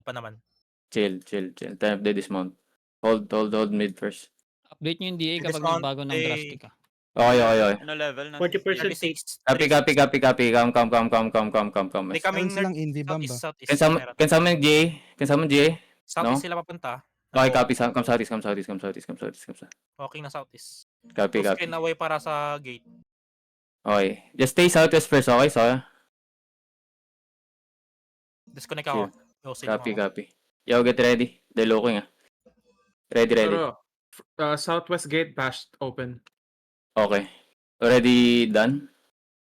pa naman. Chill. Time of the dismount. Hold mid first. Update nyo yung DA kapag Dismount, nagbago ng drastic ah. Okay. Ano level? 40% 36. Copy. Come. May kaming Meron silang Invi bomb ba? southeast. Can summon GA? Southeast No? sila papunta. Okay, copy. Come southeast. Walking na southeast. Copy. Screen away para sa gate. Okay. Just stay southwest first, okay? So, Disconnect ako. Close copy. Yo, get ready. They're looking Ready. Pero, southwest gate bashed open. Okay. Already done?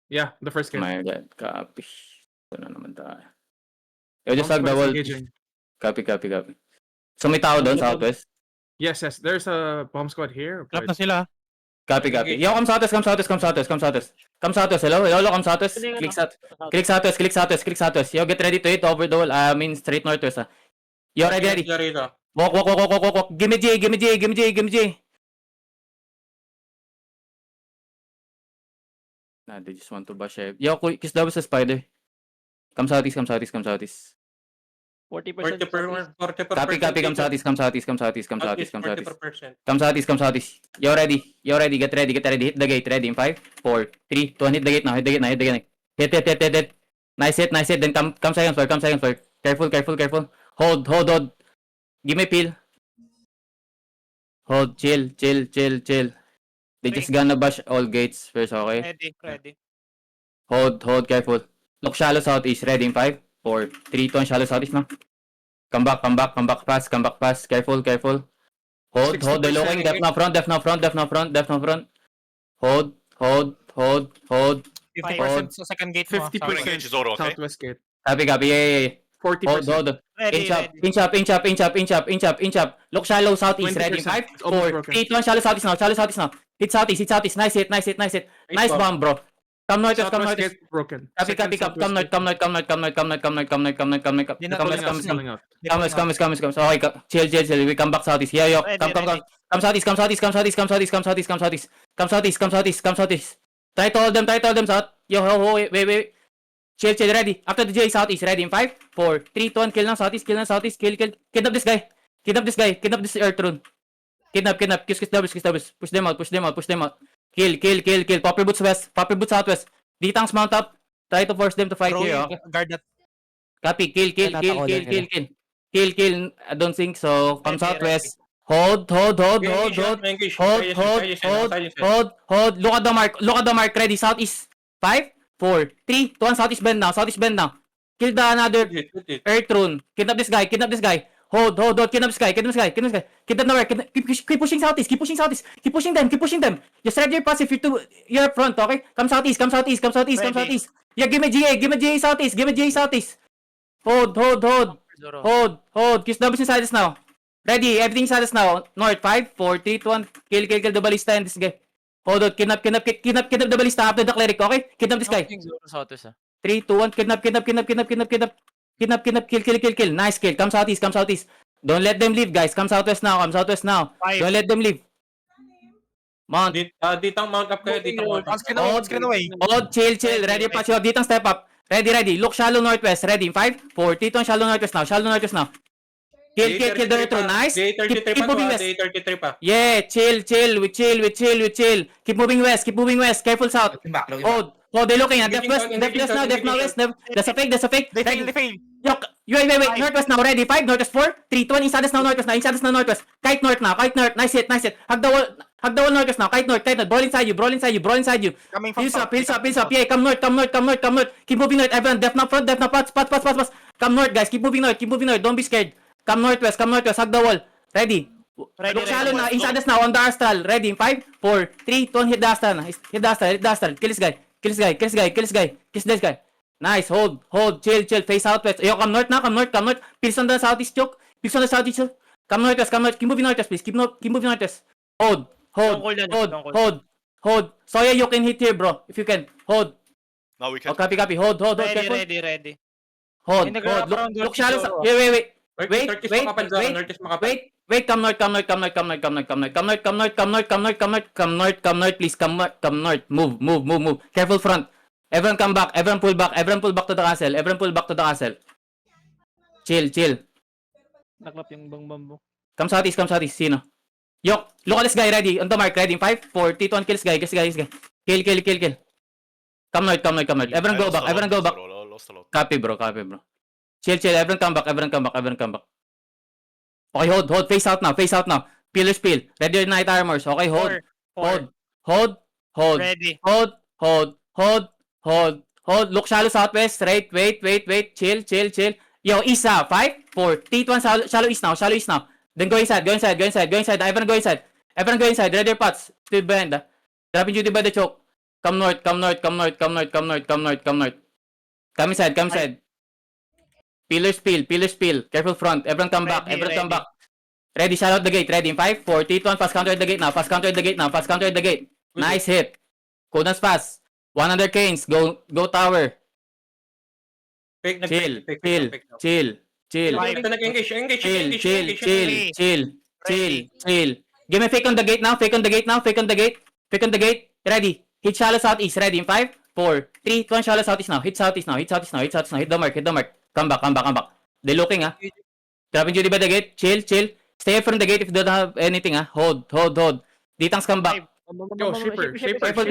Yeah, the first gate. My God. Copy. Ito na naman tayo. Yo, just hug the wall. Engaging. Copy. So, may tao doon, southwest? Yes. There's a bomb squad here. Clap na sila. Copy. Yo, come southwest. Hello, come southwest. Click southwest. Yo, get ready to hit over the wall. I mean, straight northwest, Yo, ready. Walk. Give me J. Nah, they just want to bash it. Yo, kiss daw sa spider. Come southeast. 40%. Copy. Come southeast. 40%. Come southeast. Yo, ready. Get ready. Hit the gate. Ready in 5, 4, 3, 2, 1. Hit the gate now. Hit. Nice hit. Then come second floor. Careful. Hold. Give me peel. Hold. Chill. They just gonna bash all gates first, okay? Ready. Hold. Careful. Look shallow southeast. Ready in 5, 4, 3, 2, 1. Shallow southeast now. Come back pass. Careful. Hold. They're looking. Def now front. Hold. 50% sa second gate mo. 50% southwest gate. Copy. Yeah. 40%. Hold. Ready. Inch up. Look shallow southeast. Ready in 5, 4, 3, 2, 1. Shallow southeast now. Hit southeast. Nice hit. Nice bomb, bro. Come northwest. Southwest gate broken. Copy. Come north. Come north. Okay, chill. We come back southeast. Here, yo. Come southeast. Try to hold them south. Yo, wait. Chill. Ready. After the J southeast. Ready in 5, 4, 3, 2, 1. Kill now southeast. Kill. Kidnap this guy. Kidnap this earth rune. Kidnap. Kiss doubles. Push them out. Kill. Popper boots west. Popper boots southwest. D-tanks mount up. Try to force them to fight here, okay? Guard that. Copy. Kill. I don't think so. Come southwest. Hold. Look at the mark. Ready. Southeast. 5, 4, 3, 2, 1. Southeast bend now. Kill the another earth rune. Kidnap this guy. Hold. Kidnap this guy. Kidnap the mark. Keep pushing southeast. Keep pushing them. Just ready your pass if you're front, okay? Come southeast. Yeah, give me GA southeast. Hold. Kiss doubles inside us now. Ready, everything inside us now. North, 5, 4, 3, 2, 1. Kill the ballista and this guy. Hold on, kidnap the ballista after the cleric, okay? Kidnap this guy. 3, 2, 1. Kidnap. Kill. Nice kill. Come southeast. Don't let them leave, guys. Come southwest now. Don't let them leave. Mount. Ditang mount up kayo. Screen away. Hold, chill. Ready, pass you up. Ditang step up. Ready. Look shallow northwest. Ready, 5, 4, 3, 2, 1. Shallow northwest now. Kill the retro. Nice. Keep moving west. Day33 pa. Yeah, chill. We chill. Keep moving west. Careful south. Hold, they're looking at def west now. That's a fake. They fail. Wait. Northwest now. Ready, 5, northwest 4, 3, 2, 1. Inside us now, northwest. Kite north. Nice hit. Hug the wall northwest now. Kite north. Brawl inside you. Coming from Pills up. Yeah, come north. Keep moving north. Everyone, def now front. Pass. Come north, guys. Keep moving north. Don't be scared. Come northwest. Hug the wall. Ready. Look shallow now. Inside us now on the astral. Ready, 5, 4, 3, 2, 1. Hit the astral. Kill this guy. Kiss this guy. Nice. Hold. Chill. Face southwest. Yo, come north now. Pills on the southeast choke. Come northwest. Keep moving northwest, please. Keep moving northwest. Hold. Soya, you can hit here, bro. If you can. Hold. Now we can. Copy. Hold. Careful. Ready. Hold. Look shallow. Wait. Wait. Come north. Please come north. Move. Careful front. Everyone come back. Everyone pull back to the castle. Chill. Naklap yung bang bambo. Come southeast, sino? Yok, look at this guy, ready, on the mark, ready, 5, 4, T1, kills guy. Kill. Come north. Everyone go back. Copy bro. Chill, everyone come back. Okay, hold, face out now. Pillars peel, ready your night armors, okay, hold. Ready. Hold. Look shallow southwest. Right. Wait. Chill. Yo, east 5, 4. T1 shallow east now. Then go inside. Everyone go inside. Ready your pots. Still behind. Dropping duty by the choke. Come north. Come inside. Pillars peel. Careful front. Everyone come back. Ready, shout out the gate. Ready in 5, 4, T1, fast counter at the gate. Nice hit. Cooldown's fast. 100 canes. Go tower. Chill. Give me fake on the gate now. Fake on the gate. Ready. Hit shallow southeast. Ready in 5, 4, 3, 2, 1, shallow southeast now. Hit southeast now. Hit the mark. Come back. They're looking, Dropping duty by the gate. Chill. Stay from the gate if you don't have anything, Hold. D-tanks come back. Yo, shipper. Careful.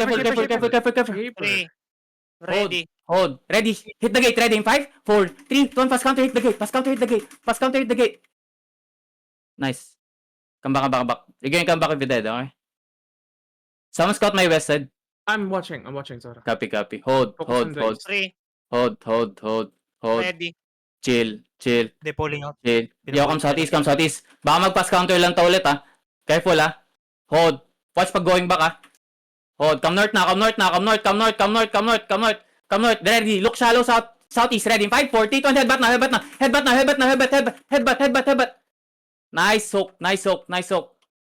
3. Ready. Hold. Ready. Hit the gate. Ready in 5, 4, 3, 2, 1. Fast counter hit the gate. Nice. Come back. You're going to come back if you're dead, okay? Someone scout my west side. I'm watching, Zora. Copy. Hold. Focus on dice. 3. Hold. Ready. Chill. They're pulling out. Chill. Yo, come southeast. Baka mag-pass counter lang to ulit, Careful, Hold. Watch pag going back, Hold. Come north. Ready. Look shallow southeast. Ready. 5, 4, T1. Headbutt. Nice soak.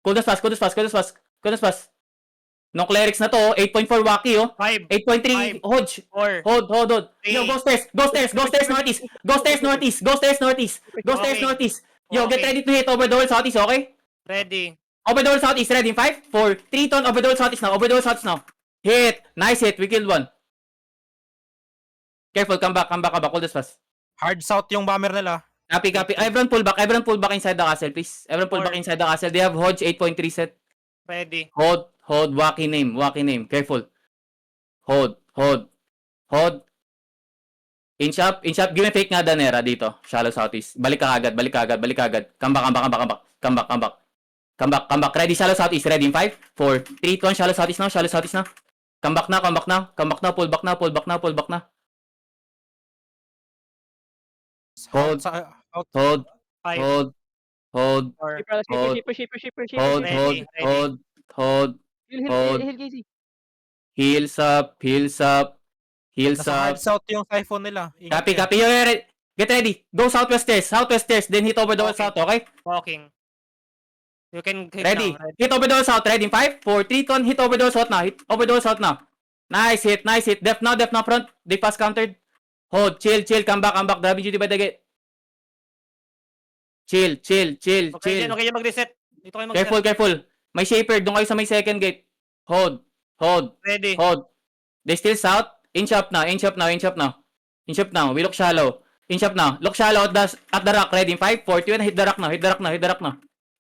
Cooldown's fast. No clerics na to, 8.4 Waki, 5. 8.3 Hodge. 4. Hold. Three. Yo, go stairs northeast. Yo, get ready to hit over the wall southeast, okay? Ready. Over the wall southeast, ready in 5, 4, 3, ton, over the wall southeast now. Hit. Nice hit, we killed one. Careful, come back, hold this fast. Hard south yung bomber nila. Copy. Everyone pull back inside the castle, please. They have Hodge 8.3 set. Ready. Hold, Waki name. Careful. Hold. Inch up. Give me fake nga Danera dito. Shallow southeast. Balik ka agad. Come back. Ready, shallow southeast. Ready in 5, 4, 3, 2, 1. Shallow southeast now. Come back now. Pull back now. Hold. Out. Hold. 5. Hold. Heals up. Nasa hard south yung siphon nila. Ingat Copy. Yo, get ready. Go southwest stairs. Then hit over the wall Okay. south, okay? Walking. You can hit Ready. now. Ready. Hit over the wall south. Ready in 5, 4, 3, 2, 1. Hit over the wall south now. Nice hit. Def now front. They fast countered. Hold. Chill. Come back. Driving duty by the gate. Chill. Okay, yan mag-reset. Dito kayo mag-reset. Careful. May shaper. Doon kayo sa may second gate. Hold. Ready. They still south. Inch up now. We look shallow. Inch up now. Look shallow at the rock. Ready in 5, 4, 3, 1. Hit the rock now.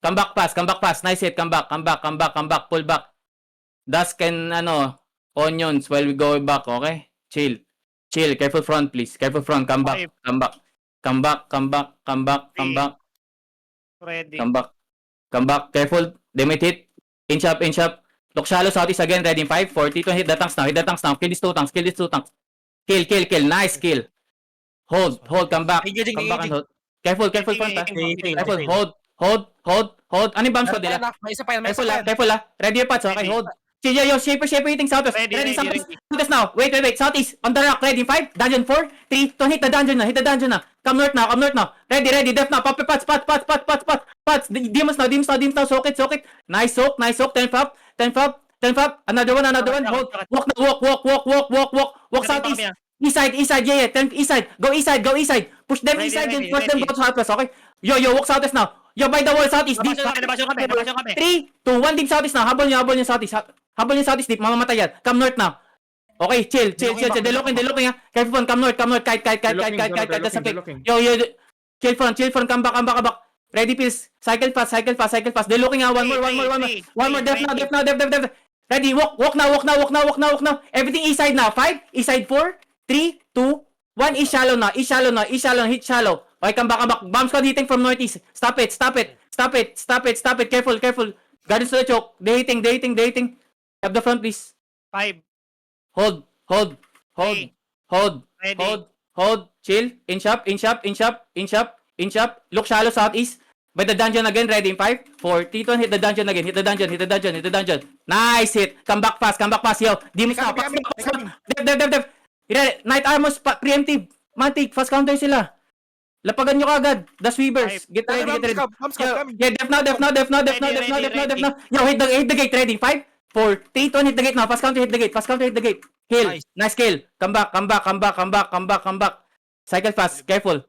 Come back pass. Nice hit. Come back. Pull back. Dusk and onions while we go back. Okay? Chill. Careful front, please. Come back. Come back. Ready. Come back. Careful. They might hit. Inch up. Look shallow southeast again. Ready in 5, 4, 3, 2, hit the tanks now. Kill these two tanks. Kill. Nice kill. Hold. Come back. Engaging. And hold. Careful front, Careful. Hold. Ano yung bomb squad nila? May isa pa yan. Careful. Ready your pots. Okay, hold. Yo, shaper hitting southwest. Ready. Southwest now. Wait. Southeast. On the rock. Ready in 5, dungeon 4, 3, 2, hit the dungeon na. Come north now. Ready. Def now. Pop. Pots. Demons now. Soak it. Nice soak. 10 fab. Another one. Hold. Walk southeast. East side. Yeah. 10 east side. Go east side. Push them east side. Then push them go southwest. Okay. Yo, walk southwest now. Yo, by the wall southeast. Deep. Nabasyon kami. 3, 2, 1. Deep southeast now. Habol niyo southeast. Deep. Mamamatay yan. Come north now. Okay, chill. They're looking, Careful, come north. Kite. That's a pick. They're looking. Yo. Chill front. Come back. Ready, please. Cycle fast. They're looking at one more. Def. Ready, walk now. Everything east side now. 5, east side 4, 3, 2, 1. East shallow now. Hit shallow. Okay, come back. Bomb squad hitting from northeast. Stop it. Careful. Guardians to the choke. They hitting. Up the front, please. 5. Hold. Ready. Chill. Inch up. Look shallow southeast. By the dungeon again. Ready in 5, 4, 3, 2, 1. Hit the dungeon again. Hit the dungeon. Nice hit. Come back fast. Yo. Demons now. Def. Night armors. Preemptive. Mantic. Fast counter sila. Lapagan nyo kagad. The sweepers. Get ready. Bomb squad coming. Yeah, def now. Yo, hit the gate. Ready. 5, 4, 3, 2, 1. Hit the gate now. Fast counter hit the gate. Heal. Nice kill. Come back. Cycle fast. Careful.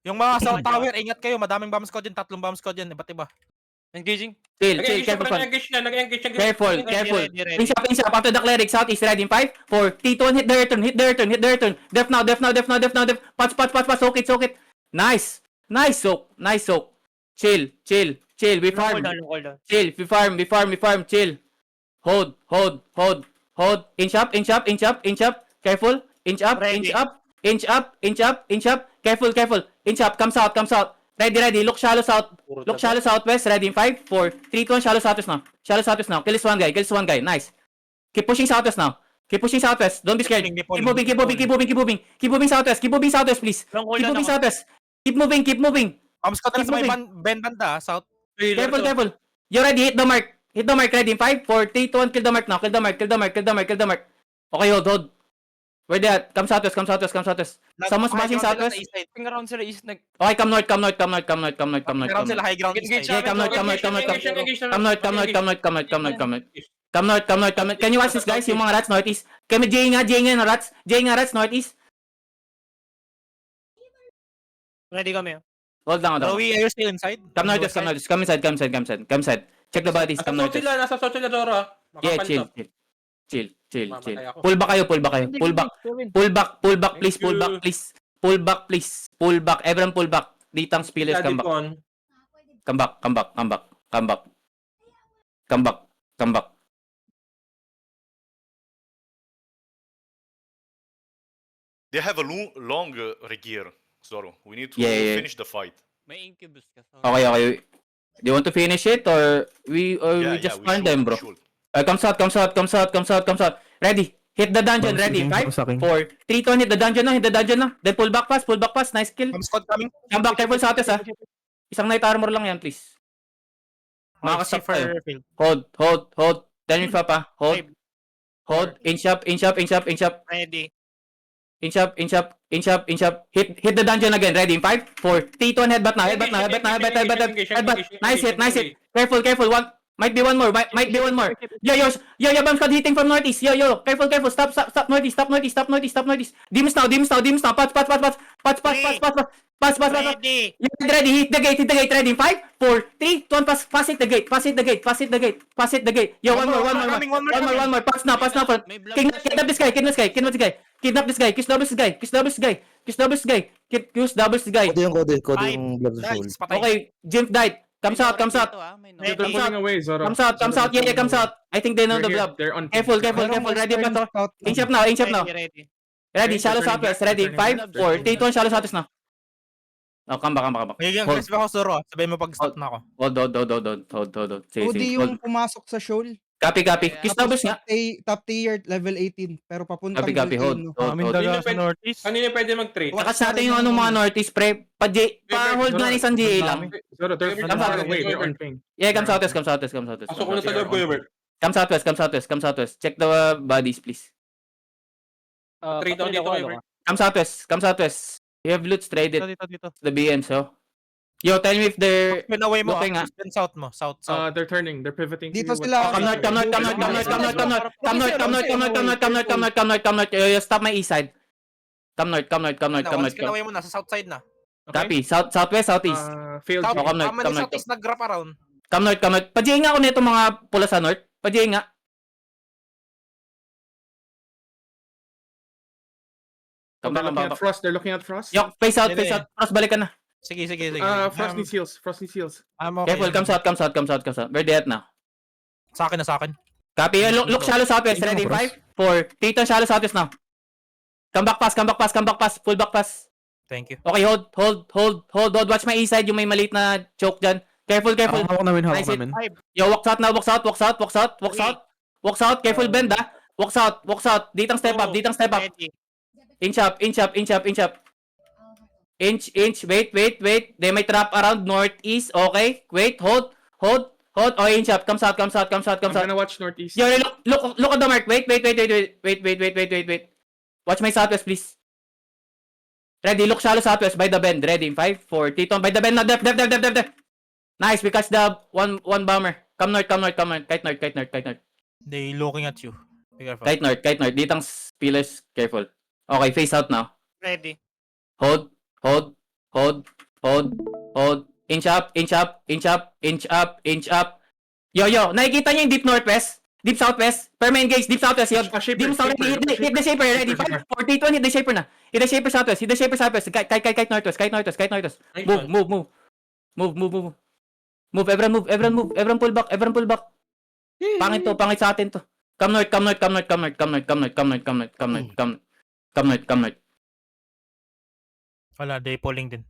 Yung mga South Tower, ingat kayo. Madaming bomb squad yan. 3 bomb squad yan. Iba't iba. Engaging. Chill. Nag-engage Careful. nag-engage na. Careful. Ready. Inch up. After the cleric. Southeast. Ready. 5, 4, 3, 2, 1. Hit the return. Def now. Patch. Soak it. Nice. Soak. Chill. We farm. Chill. We farm. Chill. Hold. Inch up. Careful. Inch up. Careful. Inch up. Comes out. Ready. Look shallow southwest. Ready in 5, 4, 3, 2, 1. Shallow southwest now. Kill this one guy. Nice. Keep pushing southwest now. Don't be scared. Keep moving southwest. Please. Keep moving southwest. Keep moving. Bomb squad na Keep sa may moving. banda, south. Careful. You ready? Hit the mark. Ready in 5, 4, 3, 2, 1. Kill the mark now. Kill the mark. Okay, hold. Where they at? Come southwest. Someone's smashing southwest. Ping around sila east. Okay, come north. Around sila high ground east side. Yeah, come north. Can you watch this, guys? Yung mga rats northeast. Kami Jay nga na rats. Northeast. Ready kami. Hold lang. Rowie, are you still inside? Come northeast. Come inside. Check the bodies. Come northeast. Nasa south sila, Zoro. Yeah, chill. Mamatay ako. Pull back kayo. Pull back, please. Pull back. Everyone pull back. Ditang spillers, come back. Come back. They have a long regear, Zoro. We need to Yeah. finish the fight. May incubus ka. Okay. Do you want to finish it or we just we find should, them, bro? we should. Comes out. Ready. Hit the dungeon. Ready. 5, 4, 3, 2, 1. Hit the dungeon na. Then pull back fast. Nice kill. Bomb squad coming. Come back. Careful sa atas, ha. Isang night armor lang yan, please. Makakasap tayo. Hold. Tell me, Papa. Hold. Inch up. Ready. Inch up. Hit the dungeon again. Ready. 5, 4, 3, 2, 1. Headbutt now. Nice hit. Careful. Might be one more. Yo, bomb squad hitting from northeast. Yo. Careful. Stop northeast. Demons now. Pass. Ready. Ready. Hit the gate. Ready. 5, 4, 3, 2, 1. Pass it the gate. Yo, one more. Pass now. Kidnap this guy. Kidnap this guy. Code Five. yung Blood of Soul. Nice, patay. Okay, Jimp died. Comes out. They're pulling away, Zoro. Comes out. Yeah, comes out. I think they know the blob. They're on. Careful. Ready pa to. Inch up now. Ready, shallow southwest. Ready, 5, 4, 3, 2, 1. Shallow southwest now. Oh, come back. Magiging Hold. aggressive ako, Zoro. Sabihin mo pag stop na ako. Hold. Sige. Yung pumasok sa shoal. Copy. Kiss doubles nga. Top tier, level 18. Pero papuntang Copy. Hold. Kanina pwede mag-trade. Takas natin yung anong mga northeast, pre. Pa-hold nga ni isang GA lang. Zoro, they're Come far back. away. They're on ping. Yeah, come southwest. Pasok ko na sa loob ko, Hubert. Come southwest. Check the bodies, please. Trade ako dito, Hubert. Come southwest. You have loot traded Dito. the BM, so. Yo, tell me if they're Spin away mo. looking nga. Spin south mo. South. They're turning. They're pivoting. Dito to sila. Come north. Stop my east side. Come north. Spin away mo na. Sa south side na. Copy. Southwest, southeast. Failed. South. come north, Tama come ni north. southeast nag-wrap around. Come north. Pajihin nga ako nito mga pula sa north. Pajihin nga. They're looking at Frost. Yo, face out. Cross, balik ka na. Sige, sige, sige. Frost needs heals. Frost needs heals. I'm okay. Careful, comes out, comes out, comes out, comes out. We're dead now. Sa akin na sa akin. Copy. Look shallow southwest. Ready? 5, 4, 3, turn shallow southwest now. Come back pass, come back pass, come back pass. Full back pass. Thank you. Okay, hold. Watch my east side, yung may maliit na choke dyan. Careful. Hawak namin, Nice hit. Yo, walks out now, walks out. Walks out. Careful bend, ah. Walks out. Ditang step up. Ready. Inch up. Inch. Wait. They may trap around northeast. Okay. Wait, hold. Oh, inch up. Comes out. I'm gonna watch northeast. Yo, look at the mark. Wait. Watch my southwest, please. Ready, look shallow southwest by the bend. Ready, 5, 4, Titon by the bend. Now, def. Nice, we catch the one bomber. Come north. Kite north. They looking at you. Be careful. Kite north. Ditang pillars, careful. Okay, face out now. Ready. Hold. Inch up. Yo, nakikita niyo yung deep northwest? Deep southwest? Perma engage, deep southwest yun. Deep southwest, hit the shaper, ready? 5, 4, 3, 2, hit the shaper na. Hit the shaper southwest. Kite northwest. Move, everyone move. Everyone pull back. Pangit sa atin to. Come north. Wala, they pulling din.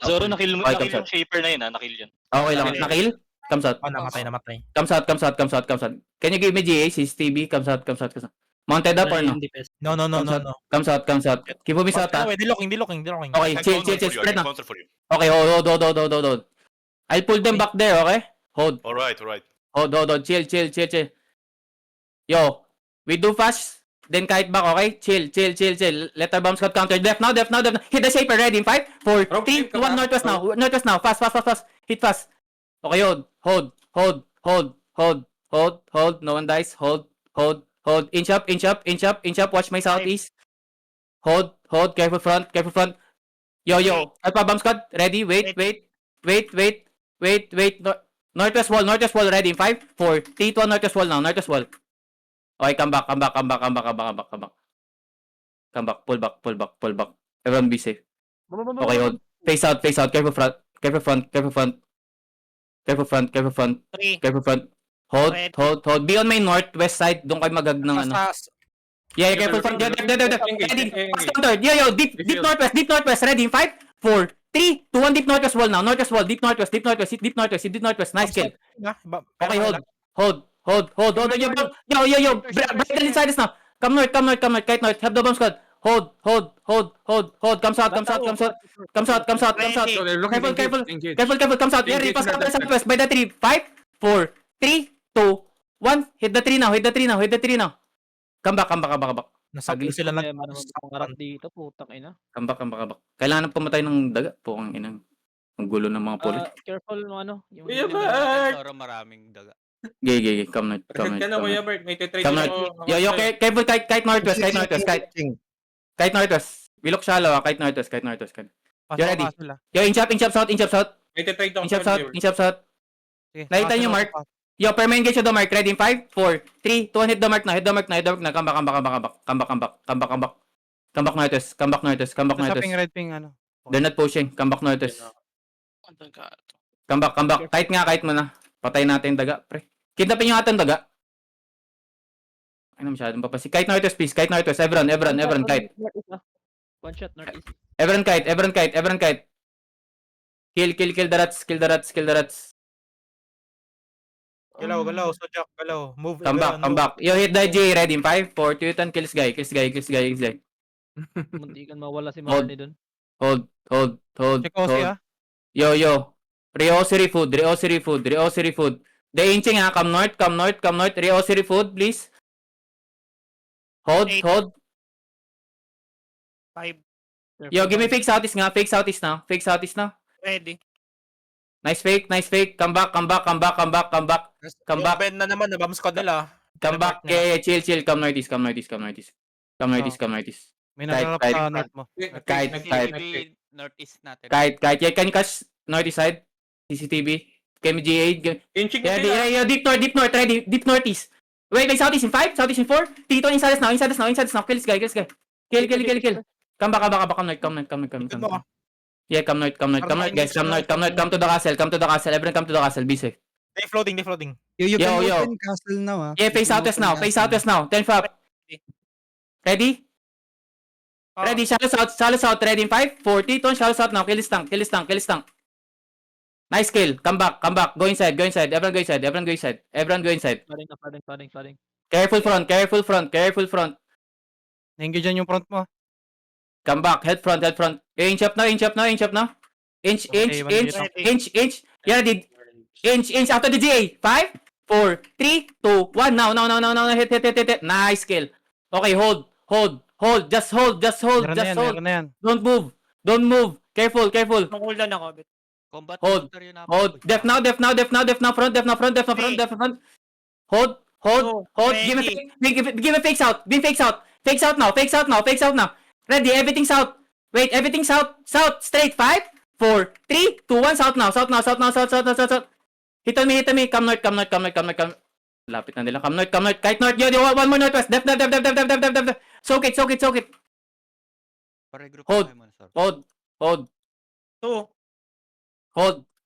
Zoro, nakill Okay, comes yung out. shaper na yun, nakil yun. Okay lang. Nakill? Comes out. Namatay. Comes out. Can you give me GA, CCTV? Comes out. Mounted up or no? No. Comes out. Keep moving south, ha? Di looking. Okay, I chill, counter for you, I spread can na. counter for you. Okay, hold. I'll pull them back there, okay? Hold. Alright. Hold. Chill. Yo, we do fast, then kite back, okay? Chill. Let our bomb squad counter. Def now. Hit the shaper, ready? 5, 4, 3, 2, 1, northwest now. Fast. Hit fast. Okay, hold. No one dies. Hold. Inch up. Watch my southeast. Hold. Careful front. Yo. Alpha bomb squad. Ready? Wait. Northwest wall. Ready? 5, 4, 3, 2, 1, northwest wall now. Northwest wall. Okay, come back. Pull back. Everyone be safe. Okay, hold. Face out. Careful front. 3. Hold. Be on my northwest side. Doon kayo magag ng ano. Yeah, careful front. Ready. Fast counter. Yo. Deep northwest. Ready. 5, 4, 3, 2, 1. Deep northwest wall now. Northwest wall. Deep northwest. Deep northwest. Nice kill. Okay, hold. Yo. Brighten inside us now. Come north. Kite north. Have the bomb squad. Hold. Comes out. So they're looking Careful. engaged. Careful. Comes out. Ready. Pass southwest by the tree. 5, 4, 3, 2, 1. Hit the tree now. Come back. Nasagli sila lang. Pangarap dito, putang ina. Come back. Kailangan pumatay ng daga. Pukang inang. Ang gulo ng mga pulis. Careful no ano. Yung Kuya Bert! Zoro, maraming daga. Gay. Come north. Reset ka na, Kuya Bert. May titrade Come north. Yo, careful. Kite northwest. Kite northwest. We look shallow, kite northwest. You ready? Yo, inch up south. May titrade ako. Inch up south. Nakita niyo, Mark? Yo, perma engage the mark. Ready? 5, 4, 3, 2, 1. Hit the mark na. Come back northwest. red ping, ano. They're not pushing. Come back northwest. Come back. Kite mo na. Patay natin yung daga, pre. Kidnapin yung atong daga. Ay na masyadong papasi. Kite northwest, please. Kite northwest. Everyone, kite. One shot northeast. Everyone kite. Kill the rats. Galaw. Sojak, galaw. Move. Come back. Yo, hit the J. Ready? 5, 4, 3, 2, 1. Kills guy. Muntikan mawala si Marnie dun. Hold. Check Osi, ah. Yo. Reosiri food. They inching, ha. Come north. Reosiri food, please. Hold. 5. Yo, give me fake southeast now. Ready. Nice fake. Come back. Yung bend na naman, bomb squad nila. Come back. Yeah, chill. Come northeast. May Kite, nalalap kite. sa north mo. Kite. CCTV, northeast natin. Kite. Yeah, can you catch northeast side? CCTV. KMGA. Inching Yeah, nila. yeah, deep north. Ready. Deep northeast. Wait, southeast in 5, southeast in 4. Tito, inside us now. Kill this guy. Kill. Come back. Come north. Yeah, come north, guys, come north, come to the castle, everyone come to the castle, be safe. They floating, they floating. You Yo, can yo. open castle now, ah. Yeah, You face can southwest open now, face castle southwest now, 10 up. Ready? Ready, shallow south, ready in 5, 4, 3, 2, shallow south now, kill this tank. Nice kill, come back, go inside, everyone go inside. Flooding. Careful front. Engage dyan yung front mo. Come back, head front. Inch up now. Inch. Yeah, did. Inch after the GA. 5, 4, 3, 2, 1. Now. Hit. Nice kill. Okay, hold. Just hold. Meron na yan. Don't move. Careful. Cooldown ako. Combat Hold. counter yun, Hold. Def now. Front. Hold. Give a fakes out. Fakes out now. Ready, everything south. Wait, everything south. Straight. 5, 4, 3, 2, 1. South now. Hit on me. Come north. Lapit na nila. Come north. Kite north. Yo, one more northwest. Def. Soak it. Pare-group Hold. tayo muna, sir. Hold. 2.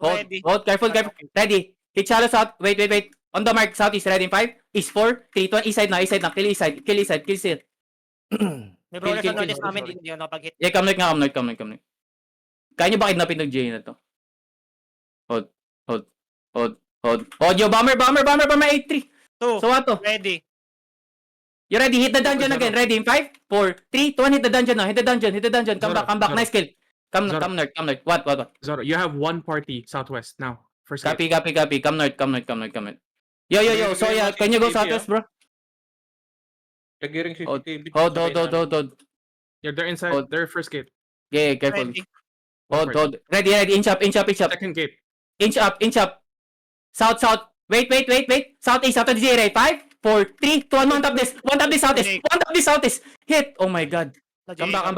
Ready. Hold. Careful. Ready. Hit shallow south. Wait. On the mark. Southeast. Ready in 5. East 4, 3, 2, 1. East side na. Kill east side. May brawler Kill, sa notice kill. namin, hindi ako nakapag-hit. Yeah, come north. Kaya nyo ba kidnapin ng J na to? Hold. Yo, bomber, 8-3. 2. So what to? Ready. You ready? Hit the dungeon again. Ready in 5, 4, 3, 2, 1. Hit the dungeon now. Hit the dungeon. Come back. Zoro. Nice kill. Come Zoro. north. What? Zoro, you have one party southwest now. First gate. Copy. Come north. Yo. So yeah, can you go southwest, bro? Kagiring Hold. CCTV. Hold. Yeah, they're inside. Hold. They're first gate. Yeah, careful. Ready. Hold. Ready. Inch up. Second gate. Inch up. South. Wait. Southeast. After the J-Ray. 5, 4, 3, 2, 1. One tap this southeast. Hit. Oh my god. Come back.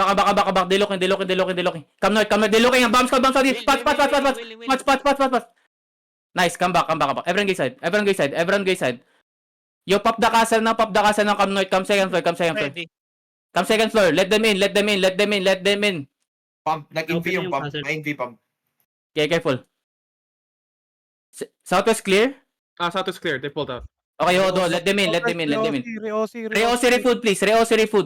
Delocking. Come north. Delocking. Bomb squad. Patch. Nice. Come back. Everyone go side. Yo, pop the castle now. Come north. Come second floor. Ready. Come second floor. Let them in. Pump. Nag-inv yung pump. Na-inv pump. Okay, careful. Southwest clear? South is clear. They pulled out. Okay, hold on. Let them in. Reosiri food, please. Reosiri food.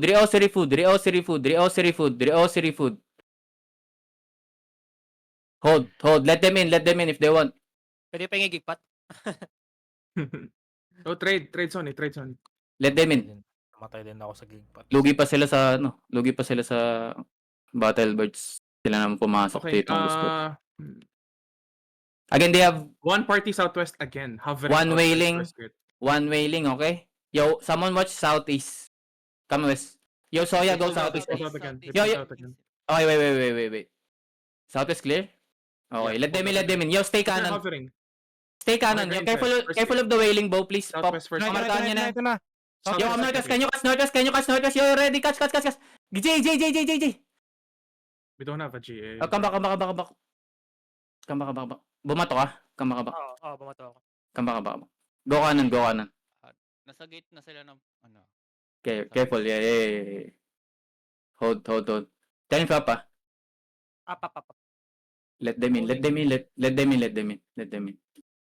Hold. Let them in if they want. Pwede pa yung gigpat. Oh, trade Sony. Let them in. Namatay din ako sa gigpat. Lugi pa sila sa Battle Birds. Sila naman pumasok Okay. dito. Again, they have One party southwest again. Hovering One outside wailing. first gate. one wailing, okay? Yo, someone watch southeast. Come west. Yo, Soya, go southeast. Pulled out again. They Yo, pulled yo. out again. Okay, wait. Southwest clear? Okay, Yeah, let them in. Yo, stay They're kanan. hovering. Stay kanan. Okay, Yo, inside. careful of the wailing bow, please. Pop. Southwest first. Markahan nyo na. Ito na. Yo, come northwest. Can you catch northwest? Yo, ready, catch. J. We don't have a GA. Oh, come back. Bumato ka. Come back. Oo, bumato ako. Come back. Go kanan. Nasa gate na sila ng ano. Okay, careful. Yeah. Hold. Tell him Papa. Up. Let them in.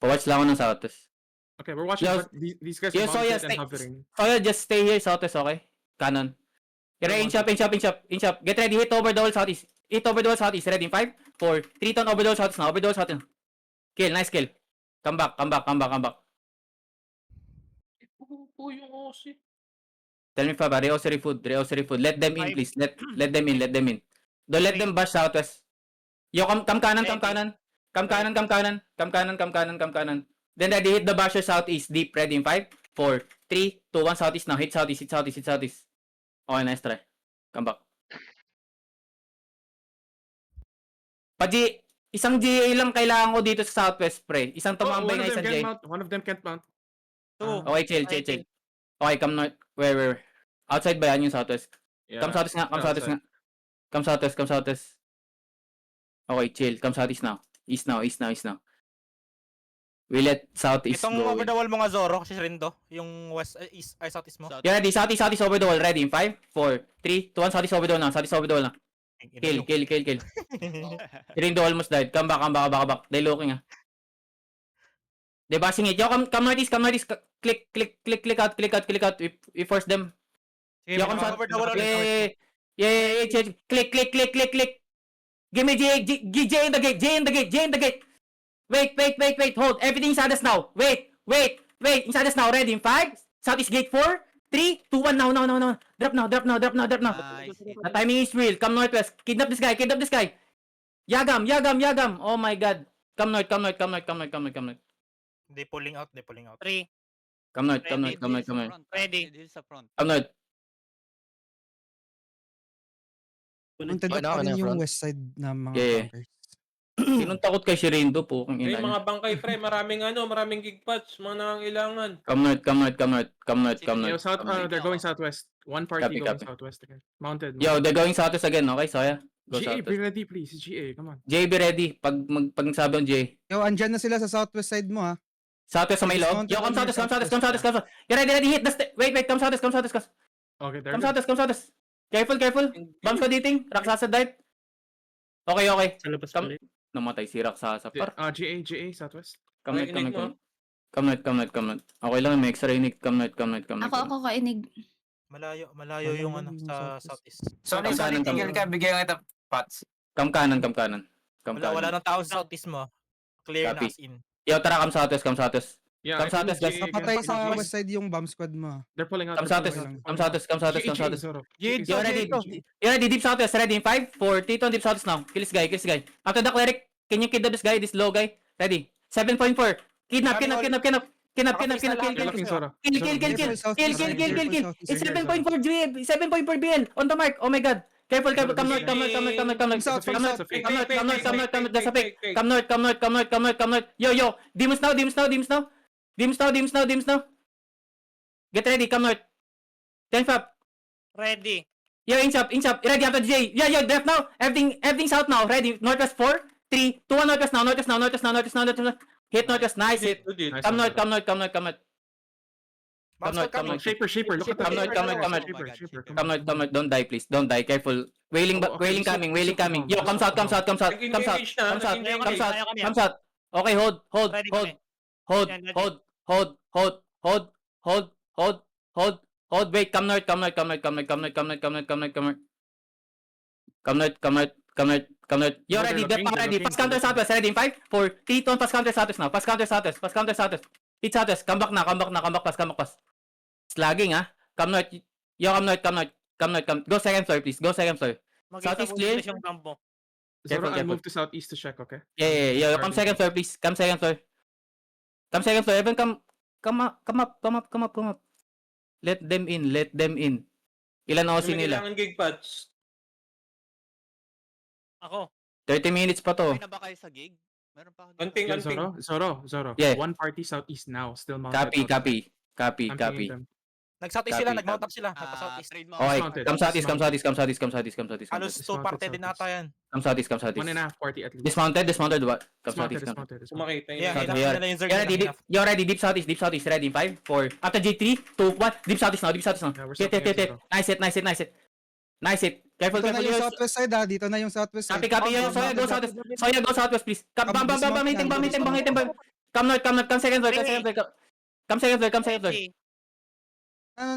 Pawatch lang ako ng southwest. Okay, we're watching. Yo, but these guys yo, are Soya, mounted and hovering. Soya, just stay here southwest, okay? Canon. Inch up. Get ready. Hit over the wall southeast. Ready? 5, 4, 3, turn over the wall southeast now. Kill. Nice kill. Come back. Yung OC. Tell me Papa. Reosiri food. Let them in, please. Let them in. Don't let them bash southwest. Yo, come kanan. Then ready, hit the basher southeast deep. Ready in 5, 4, 3, 2, 1 southeast now. Hit southeast. Okay, nice try. Come back. Isang GA lang kailangan ko dito sa southwest, pre. Isang tumambay na isang GA. One of them can't mount. Okay, chill. Okay, come north. Where? Outside ba yan yung southwest? Yeah. Come southwest nga. Come southwest. Okay, chill. Come southeast now. East now. We let southeast Itong go. over the wall mo nga Zoro, kasi Rindo, yung west, east, ay southeast mo. Yeah, ready. Southeast over the wall. Ready in 5, 4, 3, 2, 1. Southeast over the wall now. Kill. Rindo almost died. Come back. They looking They bashing it. Yo, come northeast. Click out. We force them. Sige, Yo, may come mga south. cover na wala rin. Yeah. Click. Give me J in the gate. Wait. Hold. Everything inside us now. Wait. Inside us now. Ready in 5. Southeast gate 4. 3, 2, 1. Now. Drop now. Nice. The timing is real. Come northwest. Kidnap this guy. Yagam. Oh my god. Come north. They pulling out. 3. Come north. Ready. Dito sa front. Come north. Punta na rin yung west side na mga Yeah. bunkers. Sinong takot kay Shirindo po? Kung May ina niya. mga bangkay pre, maraming gig patch, mga nangangailangan. Come north. Yo, south, they're going southwest. One party going Copy. southwest again. Mounted. Yo, they're going southwest again, okay? Soya. Go GA, be southwest. ready please. GA, come on. Jay, be ready. Pag nagsabi ang Jay. Yo, andyan na sila sa southwest side mo ha. Southwest sa may loob. Yo, come southwest. You're ready. Hit the Wait. Come southwest. Okay, there. Come southwest. Careful. Bounce ka dating. Raksasa dive. Okay. Sa labas Come. Namatay si Raksasa. Par. GA, southwest. Come Narinig mo? north. Okay lang, may extra unique. Come north. Ako kainig. Malayo yung ano sa southeast. Sorry, tingil ka. Bigyan kita pots. Come kanan. Wala nang tao sa southeast mo. Clear na Copy. as in. Yo, tara, come southwest. Yeah, Come I think southwest, guys. GA Napatay against sa GA. west side yung bomb squad mo ha. They're pulling out. Come they're southwest. pulling out. Come southwest. Zoro. You're ready, deep southwest. Ready in 5, 4, 3, 2, deep southwest now. Kill this guy. After the cleric, can you kidnap this guy, this low guy? Ready. 7.4. Kidnap. They're looking Zoro. Kill. It's 7.4 GA. 7.4 BL. On the mark. Oh my god. Careful. Come north. South, Come north. south. That's a fake. Come north. Yo. Demons now. Get ready. Come north. 10 fab. Ready. Yo, inch up. Ready after J. Yo, left now. Everything south now. Ready. Northwest 4, 3, 2, 1, northwest now. Hit northwest. Nice hit. Nice Come one, north. Zoro. Come north. Shaper, look at Come the north. Shaper. Come north. Don't die, please. Don't die. Careful. Wailing coming. Yo, come south. Nag-engage na, Come south. Okay, hold. Ready kami. Hold. Wait, come north. You're ready. Get ready. Pass counter southwest. Ready in 5, 4, 3, 2, pass counter southwest now. Pass counter southwest. Hit southwest. Come back na. Pass. It's lagging ah. Come north. Yo, come north. Go second floor, please. Southeast clear? Yung bambo. Zoro, I'll Careful. move to southeast to check, okay? Yeah. Come second floor, please. Come second floor. Evan, come up. Let them in. Ilan OC nila? Kailangan gig patch. Ako. 30 minutes pa to. Okay na ba kayo sa gig? Meron pa ako dito. Anting. Zoro. Yeah. One party southeast now, still mounted. Copy. I'm pinging them. Nag-southeast Copy. sila, nag-mount up sila. Nagpa-southeast. Trade mo. Okay, Dismounted. come southeast. Halos 2 parte din ata yan. Come southeast. 1.5 party at least. Dismounted ba? Come Dismounted. southeast. Sumakita Yeah, yun. South. hinahon nila yung Zerg. You're ready, deep southeast. Ready in 5, 4. After J3, 2, 1. Deep southeast now. Yeah, we're Hit. southeast, Zoro. Nice hit. Careful. Dito na yung southwest side ha. Dito na yung southwest side. Copy. Soya, go southwest, please. Bam. Hitting. Come north. Come second floor. Come second floor.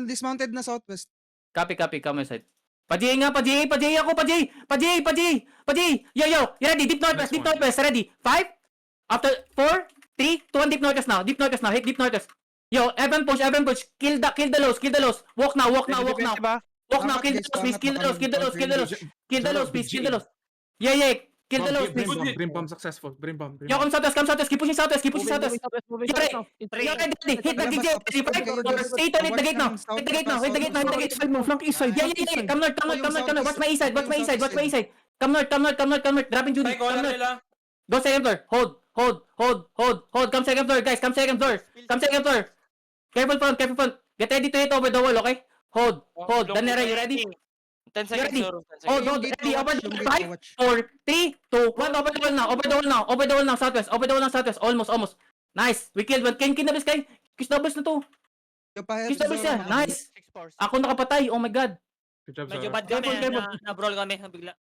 Dismounted na southwest. Copy. Come my side. Pa-J ako. Yo. You ready? Deep northwest. Ready? 5. After 4, 3, 2, 1. Deep northwest now. Hit deep northwest. Yo, Evan push. Kill the lows. Walk now. Kill the lows, please. Yeah. Kill the lows, please. Brim bomb successful. Brim bomb. Yo, come southwest. Keep pushing southwest. Moving You're south. ready. Hit the DJ. Hit the gate now. Hit the gate. Flank east side. Yeah. Come north. Watch my east side. Come north. Dropping Judy. Tay, corner nila. Go second floor. Hold. Come second floor, guys. Come second floor. Careful front. Get ready to hit over the wall, okay? Hold. Danera, you ready? 10 You ready? seconds. Hold. Ready. Over the wall. 5, 4, 3, 2, 1. Over the wall now. Southwest. Almost. Nice. We killed one. Can kill this guy. Kiss doubles na to. Kiss doubles yan. Nice. Ako nakapatay. Oh my god. Good job, Medyo Zoro. bad kami. Careful. Na-brawl kami. Bigla.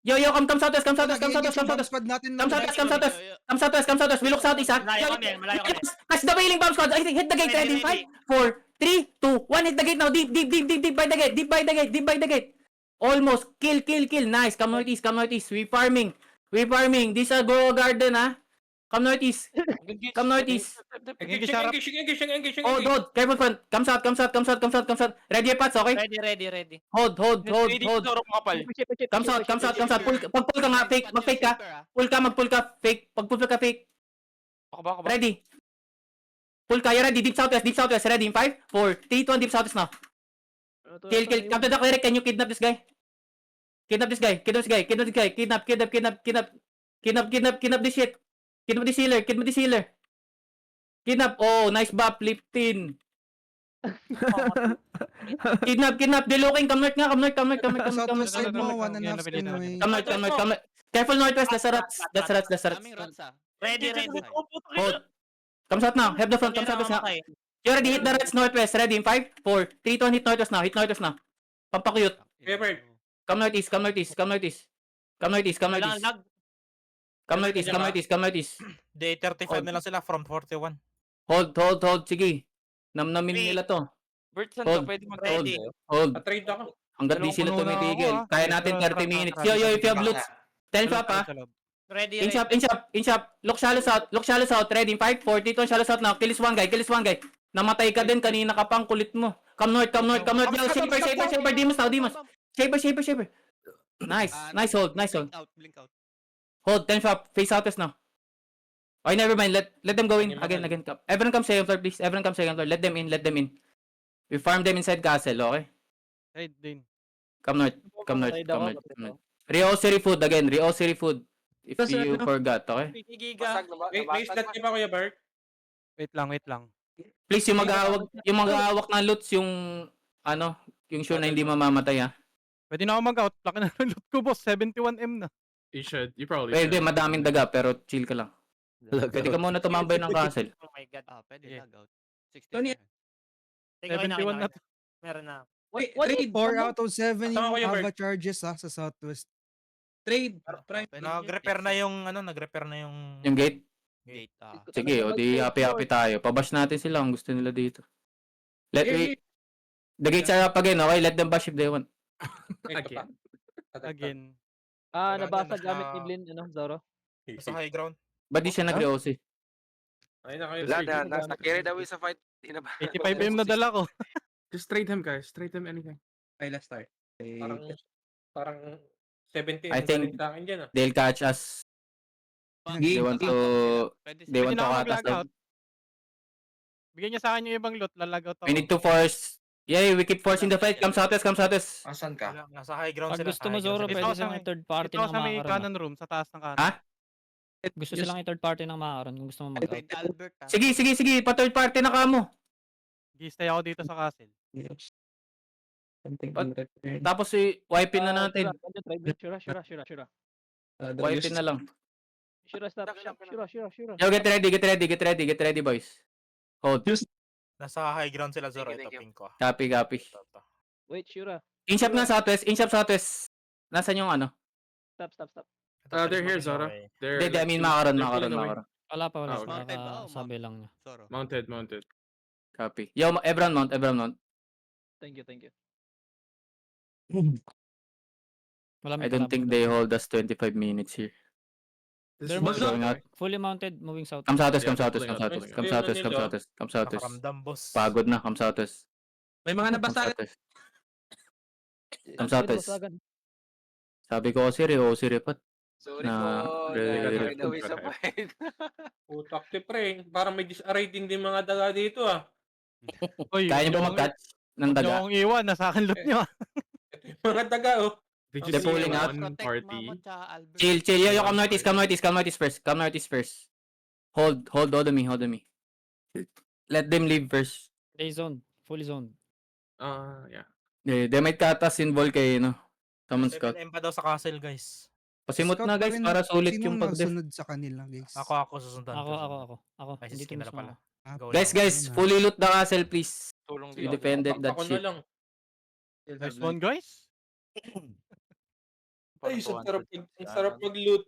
Yo, come southwest, come southwest, come southwest, come southwest. Squad natin. Come southwest, come southwest. Come southwest, come southwest. We look southeast, ha? Malayo kami, malayo kami. Catch the wailing bomb squad. I think hit the gate. Ready? 5, 4, 3, 2, 1. Hit the gate now. Deep by the gate. Deep by the gate. Almost. Kill. Nice. Come northeast. We farming. This is Go Garden, ha? Come northeast. Engage. Oh, hold. Careful front. Come south. Ready your pots, okay? Ready. Hold. Zoro makapal. Come south. Pag-pull ka nga, fake. Mag-fake ka. Mag-pull ka. Fake. Pag-pull ka, fake. Ako ba? Ready. Pull ka. You ready? Deep southwest. Ready? 5, 4, 3, 2, 1. Deep southwest now. Kill. Captain Duck, Eric, can you kidnap this guy? Kidnap this guy. Kidnap this shit. Kidnap this healer. Kidnap. Oh, nice bop, Lipton. Kidnap. Deloking. Come north. Southwest side mo, 1.5 spin away. Come north. Careful northwest. That's rats. Daming rods ah. Ready. Hold. Come south now. Have the front. Come southwest now. You already hit the rats northwest. Ready? 5, 4, 3, 2, 1. Hit northwest now. Pampakuyot. Pepper. Come northeast. Come northeast. Day 35 na lang sila from 41. Hold. Sige. Namnamin nila to. Bert, saan Hold. ka pwede Ready. Hold. Trade ako. Hanggat di sila Tulong-tulong na tumitigil. ako, ah. Kaya natin 30 minutes. Yo, if you have loots. 10 shop, ha? Ready. In shop. Look shallow south. Ready? 5, 4, 3, 2, shallow south now. Kill this one guy. Namatay ka din. Kanina ka pang kulit mo. Come north. Yo, shaper. Demons. Shaper. Nice hold. Blink out. Hold, 10 shop. Face southwest now. Okay, never mind. Let them go in. Again. Everyone come second floor, please. Let them in. We farm them inside castle, okay? Right, din. Come north. Rosary food again. If you forgot, okay? Giga. May stat ka pa, Kuya Bert? Wait lang. Please, yung mag-aawak ng loots, yung sure na hindi mamamatay, ha? Pwede na ako mag-out. Laki na ng loot ko, boss. 71M na. You probably Pwede, should. madaming daga, pero chill ka lang. Pwede ka muna tumambay ng castle. Oh my God. Pwede Yeah. lag out. 60 Tony, seconds. 71 na to. Meron na. Wait, 4 out of 7 Tama, yung Kuya Bert. Ava charges sa Southwest. Pwede Nag-repair na yung Yung gate? Gate. Sige, o di happy tayo. Pabash natin sila kung gusto nila dito. The gates are up again, okay? Let them bash if they want. Again. Nabasa Nasa- gamit ni Blin, Zoro. Sa high ground. Ba't di siya nag-reosi? Ayun na kayo. Carried away sa fight. 85M na dala ko. Just trade him, guys. Trade him anything. Ay, last start. Parang 70 I think- sa akin dyan ah. They'll catch us. They want to Pwede want to na ako cut us mag-lag down. out. Bigyan niya sa akin yung ibang loot. Lalag out ako. We need to force. Yeah, we keep forcing the fight. Come southwest. Asan ka? Wala, nasa high ground Pag sila. gusto mo, High ground Zoro, sila. pwede Ito silang sa- third party Ito ng sa may makakaroon. cannon room, sa taas ng cannon. Ha? Gusto silang i-third party ng makakaroon kung gusto mo mag-out. Pwede Albert ah. Sige. Pa third party na ka mo. Gistay ako dito sa castle. Tapos wipe na natin. Shura. Wipe na lang. Shura, stop. Shura. Yo, get ready, boys. Hold. Nasa high ground sila, Zoro. Ito, pink ko. Copy. Ito. Wait, Shura. In shop na southwest. Nasaan yung ano? Stop. Ito, They're here, pink Zoro. okay. They're Hindi, I mean they're makaroon. pulling away. Wala pa. Oh, okay. Mounted ba? Sabi lang niya. Zoro. Mounted. Copy. Yo, everyone mount. Thank you. I don't think they hold us 25 minutes here. They're This is going out. fully mounted, moving south. Come southwest. Nakaramdam, boss. Pagod na, come southwest. May mga Come southwest. Sabi ko kasi repat. Sorry Na- po. re- Carried away sa fight. Putak ti pre. Parang may disarray din din mga daga dito ah. Uy, Kaya niyo ba mag-catch ng Huwag niyo daga? akong iwan. Nasa akin loot niyo. Ito yung mga daga oh. Did you They're see pulling out. one party? Chill. Yo, come northeast first. Hold on me. Let them leave first. They zone. Fully zoned. Yeah. They might cut us in volcano. Summon scout. 7M pa daw sa castle, guys. Pasimot na guys para sulit yung pag-def. Sunod sa kanila, guys. Ako susundan. Ako. Ay, Hindi siskin na lang tumusma pala. ako. Go Guys, lang. fully loot the castle please. Tulong We dito. defended that Ako na shit. lang. Nice one, guys. Ay, ang sarap mag-loot.